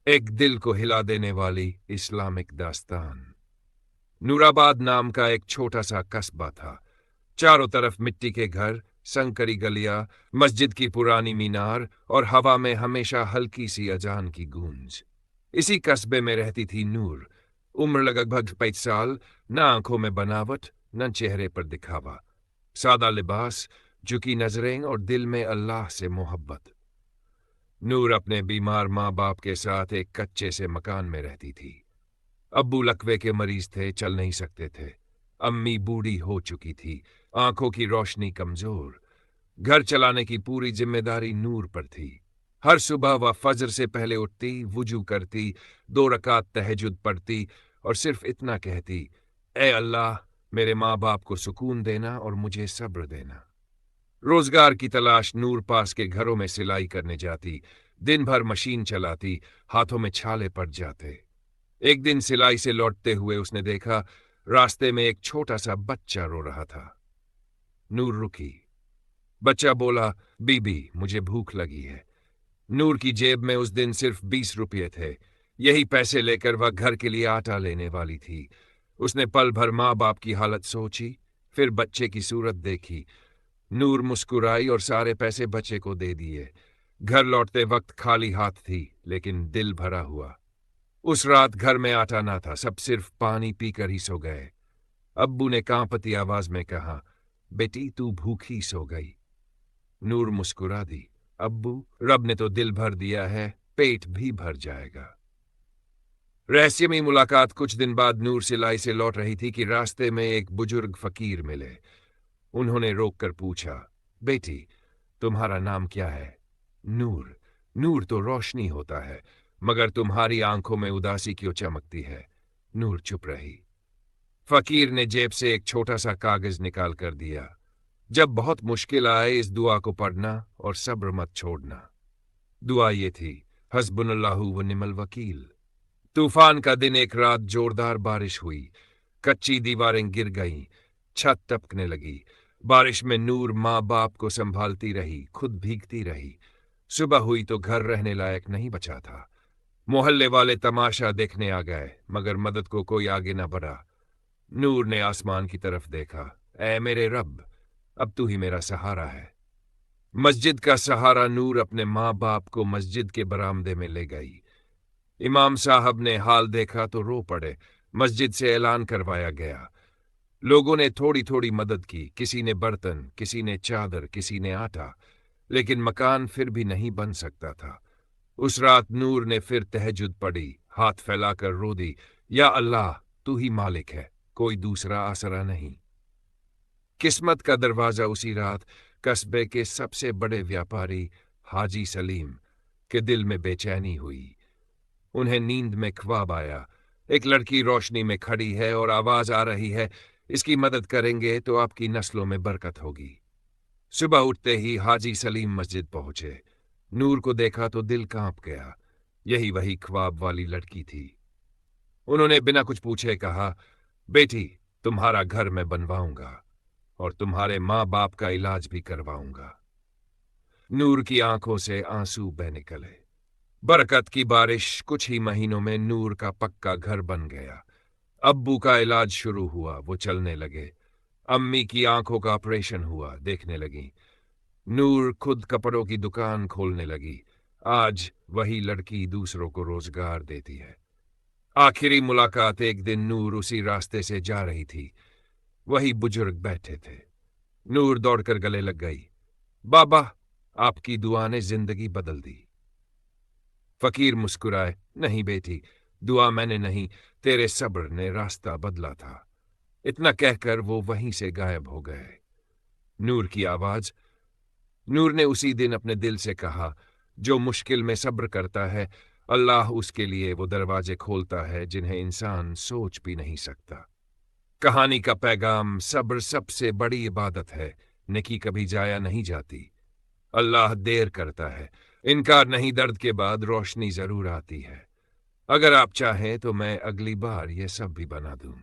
एक दिल को हिला देने वाली इस्लामिक दास्तान। नूराबाद नाम का एक छोटा सा कस्बा था। चारों तरफ मिट्टी के घर, संकरी गलियां, मस्जिद की पुरानी मीनार और हवा में हमेशा हल्की सी अजान की गूंज। इसी कस्बे में रहती थी नूर। उम्र लगभग 25 साल, न आंखों में बनावट, न चेहरे पर दिखावा। सादा लिबास, झुकी नजरें और दिल में अल्लाह से मोहब्बत। नूर अपने बीमार माँ बाप के साथ एक कच्चे से मकान में रहती थी। अब्बू लकवे के मरीज थे, चल नहीं सकते थे। अम्मी बूढ़ी हो चुकी थी, आंखों की रोशनी कमजोर। घर चलाने की पूरी जिम्मेदारी नूर पर थी। हर सुबह वह फजर से पहले उठती, वुजू करती, 2 रकात तहज्जुद पढ़ती और सिर्फ इतना कहती, ए अल्लाह, मेरे माँ बाप को सुकून देना और मुझे सब्र देना। रोजगार की तलाश नूर पास के घरों में सिलाई करने जाती। दिन भर मशीन चलाती, हाथों में छाले पड़ जाते। एक दिन सिलाई से लौटते हुए उसने देखा, रास्ते में एक छोटा सा बच्चा रो रहा था। नूर रुकी। बच्चा बोला, बीबी, मुझे भूख लगी है। नूर की जेब में उस दिन सिर्फ 20 रुपये थे। यही पैसे लेकर वह घर के लिए आटा लेने वाली थी। उसने पल भर माँ बाप की हालत सोची, फिर बच्चे की सूरत देखी। नूर मुस्कुराई और सारे पैसे बच्चे को दे दिए। घर लौटते वक्त खाली हाथ थी, लेकिन दिल भरा हुआ। उस रात घर में आटा ना था, सब सिर्फ पानी पीकर ही सो गए। अब्बू ने कांपती आवाज में कहा, बेटी तू भूखी सो गई। नूर मुस्कुरा दी, अब्बू, रब ने तो दिल भर दिया है, पेट भी भर जाएगा। रहस्यमयी मुलाकात। कुछ दिन बाद नूर सिलाई से लौट रही थी कि रास्ते में एक बुजुर्ग फकीर मिले। उन्होंने रोककर पूछा, बेटी, तुम्हारा नाम क्या है? नूर। नूर तो रोशनी होता है, मगर तुम्हारी आंखों में उदासी क्यों चमकती है? नूर चुप रही। फकीर ने जेब से एक छोटा सा कागज निकाल कर दिया। जब बहुत मुश्किल आए, इस दुआ को पढ़ना और सब्र मत छोड़ना। दुआ ये थी, हस्बुनल्लाहु व निमल वकील। तूफान का दिन। एक रात जोरदार बारिश हुई। कच्ची दीवारें गिर गईं, छत टपकने लगी। बारिश में नूर माँ बाप को संभालती रही, खुद भीगती रही। सुबह हुई तो घर रहने लायक नहीं बचा था। मोहल्ले वाले तमाशा देखने आ गए, मगर मदद को कोई आगे न बढ़ा। नूर ने आसमान की तरफ देखा, ऐ मेरे रब, अब तू ही मेरा सहारा है। मस्जिद का सहारा। नूर अपने माँ बाप को मस्जिद के बरामदे में ले गई। इमाम साहब ने हाल देखा तो रो पड़े। मस्जिद से ऐलान करवाया गया। लोगों ने थोड़ी थोड़ी मदद की, किसी ने बर्तन, किसी ने चादर, किसी ने आटा, लेकिन मकान फिर भी नहीं बन सकता था। उस रात नूर ने फिर तहज्जुद पढ़ी, हाथ फैलाकर रो दी, या अल्लाह, तू ही मालिक है, कोई दूसरा आसरा नहीं। किस्मत का दरवाजा। उसी रात कस्बे के सबसे बड़े व्यापारी हाजी सलीम के दिल में बेचैनी हुई। उन्हें नींद में ख्वाब आया, एक लड़की रोशनी में खड़ी है और आवाज आ रही है, इसकी मदद करेंगे तो आपकी नस्लों में बरकत होगी। सुबह उठते ही हाजी सलीम मस्जिद पहुंचे। नूर को देखा तो दिल कांप गया। यही वही ख्वाब वाली लड़की थी। उन्होंने बिना कुछ पूछे कहा, बेटी, तुम्हारा घर मैं बनवाऊंगा और तुम्हारे माँ बाप का इलाज भी करवाऊंगा। नूर की आंखों से आंसू बह निकले। बरकत की बारिश। कुछ ही महीनों में नूर का पक्का घर बन गया। अब्बू का इलाज शुरू हुआ, वो चलने लगे। अम्मी की आंखों का ऑपरेशन हुआ, देखने लगी। नूर खुद कपड़ों की दुकान खोलने लगी। आज वही लड़की दूसरों को रोजगार देती है। आखिरी मुलाकात। एक दिन नूर उसी रास्ते से जा रही थी। वही बुजुर्ग बैठे थे। नूर दौड़कर गले लग गई। बाबा, आपकी दुआ ने जिंदगी बदल दी। फकीर मुस्कुराए, नहीं बेटी, दुआ मैंने नहीं, तेरे सब्र ने रास्ता बदला था। इतना कहकर वो वहीं से गायब हो गए। नूर की आवाज। नूर ने उसी दिन अपने दिल से कहा, जो मुश्किल में सब्र करता है, अल्लाह उसके लिए वो दरवाजे खोलता है जिन्हें इंसान सोच भी नहीं सकता। कहानी का पैगाम, सब्र सबसे बड़ी इबादत है। नेकी कभी जाया नहीं जाती। अल्लाह देर करता है, इनकार नहीं, दर्द के बाद रोशनी जरूर आती है। अगर आप चाहें तो मैं अगली बार ये सब भी बना दूं।